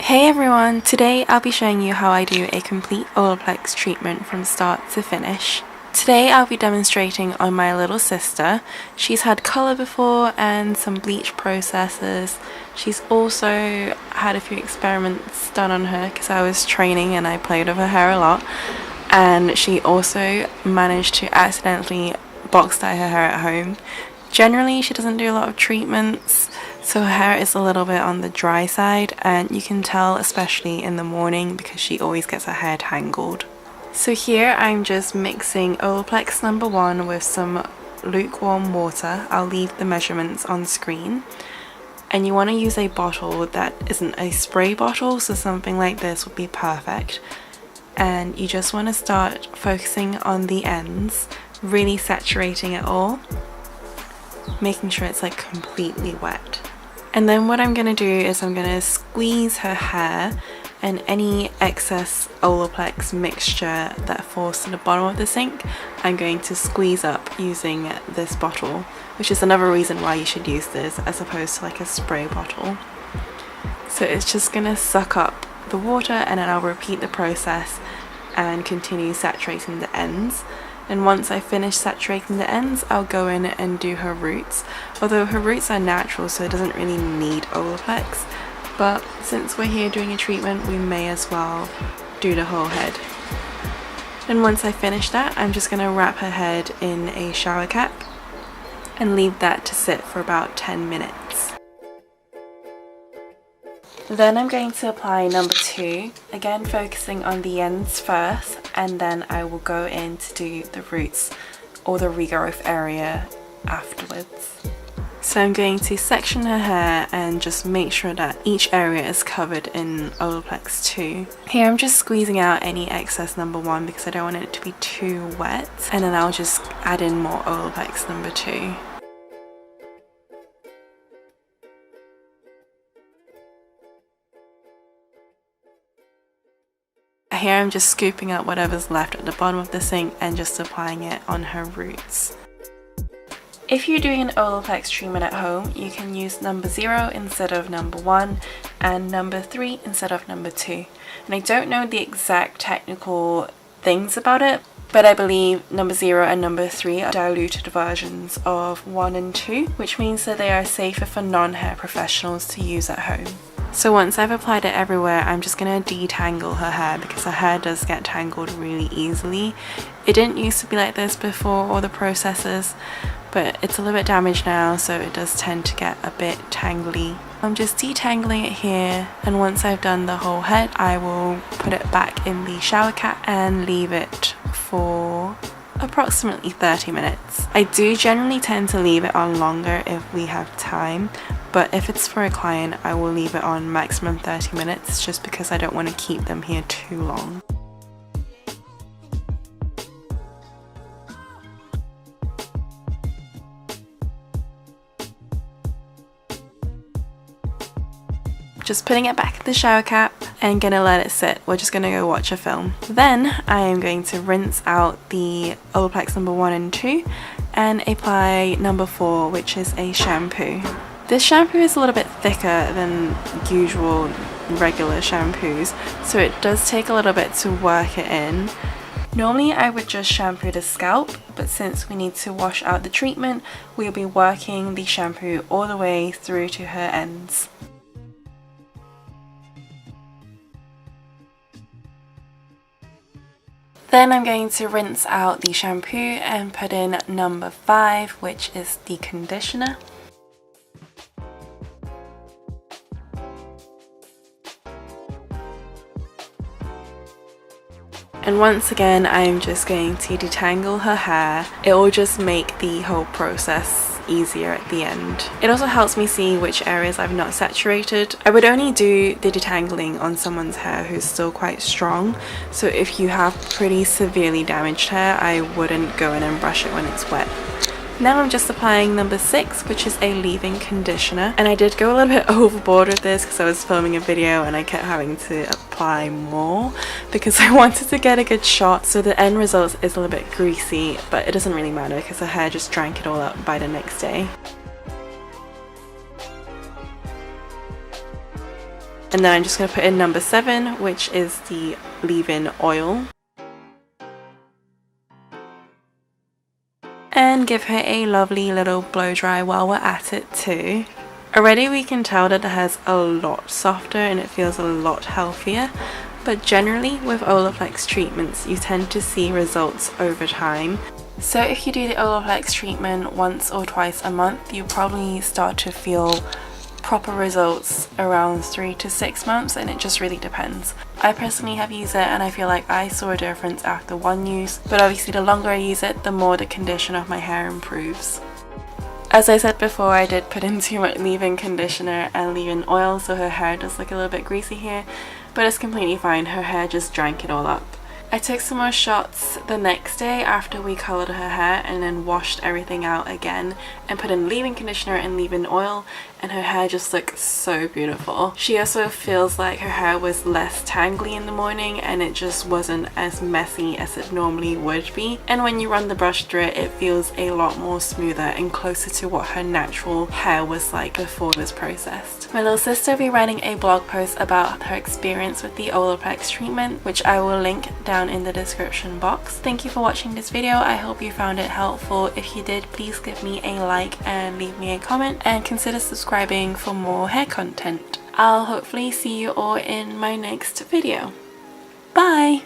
Hey everyone, today I'll be showing you how I do a complete olaplex treatment from start to finish. Today I'll be demonstrating on my little sister. She's had colour before and some bleach processes. She's also had a few experiments done on her because I was training and I played with her hair a lot. And she also managed to accidentally box dye her hair at home. Generally she doesn't do a lot of treatments, so her hair is a little bit on the dry side, and you can tell especially in the morning because she always gets her hair tangled. So here I'm just mixing olaplex number 1 with some lukewarm water. I'll leave the measurements on screen. And you want to use a bottle that isn't a spray bottle, so something like this would be perfect. And you just want to start focusing on the ends, really saturating it all, making sure it's like completely wet. And then what I'm going to do is I'm going to squeeze her hair, and any excess olaplex mixture that falls to the bottom of the sink I'm going to squeeze up using this bottle, which is another reason why you should use this as opposed to like a spray bottle. So it's just going to suck up the water, and then I'll repeat the process and continue saturating the ends. And once I finish saturating the ends, I'll go in and do her roots. Although her roots are natural, so it doesn't really need olaplex. But since we're here doing a treatment, we may as well do the whole head. And once I finish that, I'm just going to wrap her head in a shower cap and leave that to sit for about 10 minutes. Then I'm going to apply number 2, again focusing on the ends first, and then I will go in to do the roots or the regrowth area afterwards. So I'm going to section her hair and just make sure that each area is covered in olaplex 2. Here I'm just squeezing out any excess number 1 because I don't want it to be too wet, and then I'll just add in more olaplex number 2. Here I'm just scooping out whatever's left at the bottom of the sink and just applying it on her roots. If you're doing an olaplex treatment at home, you can use number 0 instead of number 1 and number 3 instead of number 2. And I don't know the exact technical things about it, but I believe number 0 and number 3 are diluted versions of 1 and 2, which means that they are safer for non-hair professionals to use at home. So once I've applied it everywhere, I'm just going to detangle her hair because her hair does get tangled really easily. It didn't used to be like this before all the processes, but it's a little bit damaged now, so it does tend to get a bit tangly. I'm just detangling it here, and once I've done the whole head, I will put it back in the shower cap and leave it for approximately 30 minutes. I do generally tend to leave it on longer if we have time, but if it's for a client, I will leave it on maximum 30 minutes just because I don't want to keep them here too long. Just putting it back in the shower cap and gonna let it sit. We're just gonna go watch a film. Then I am going to rinse out the olaplex number 1 and 2 and apply number 4, which is a shampoo. This shampoo is a little bit thicker than usual regular shampoos, so it does take a little bit to work it in. Normally I would just shampoo the scalp, but since we need to wash out the treatment, we'll be working the shampoo all the way through to her ends. Then I'm going to rinse out the shampoo and put in number 5, which is the conditioner. And once again, I'm just going to detangle her hair. It will just make the whole process easier at the end. It also helps me see which areas I've not saturated. I would only do the detangling on someone's hair who's still quite strong, so if you have pretty severely damaged hair, I wouldn't go in and brush it when it's wet. Now I'm just applying number 6, which is a leave-in conditioner, and I did go a little bit overboard with this because I was filming a video and I kept having to apply more because I wanted to get a good shot, so the end result is a little bit greasy, but it doesn't really matter because her hair just drank it all up by the next day. And then I'm just going to put in number 7, which is the leave-in oil. And give her a lovely little blow dry while we're at it too. Already we can tell that it has a lot softer and it feels a lot healthier. But generally with olaplex treatments you tend to see results over time. So if you do the olaplex treatment once or twice a month, you probably start to feel proper results around 3 to 6 months, and it just really depends. I personally have used it and I feel like I saw a difference after one use, but obviously the longer I use it, the more the condition of my hair improves. As I said before, I did put in too much leave-in conditioner and leave-in oil, so her hair does look a little bit greasy here, but it's completely fine. Her hair just drank it all up. I took some more shots the next day after we colored her hair and then washed everything out again and put in leave-in conditioner and leave-in oil, and her hair just looks so beautiful. She also feels like her hair was less tangly in the morning and it just wasn't as messy as it normally would be, and when you run the brush through it, it feels a lot more smoother and closer to what her natural hair was like before it was processed. My little sister will be writing a blog post about her experience with the olaplex treatment, which I will link down in the description box. Thank you for watching this video. I hope you found it helpful. If you did, please give me a like and leave me a comment, and consider subscribing for more hair content. I'll hopefully see you all in my next video. Bye!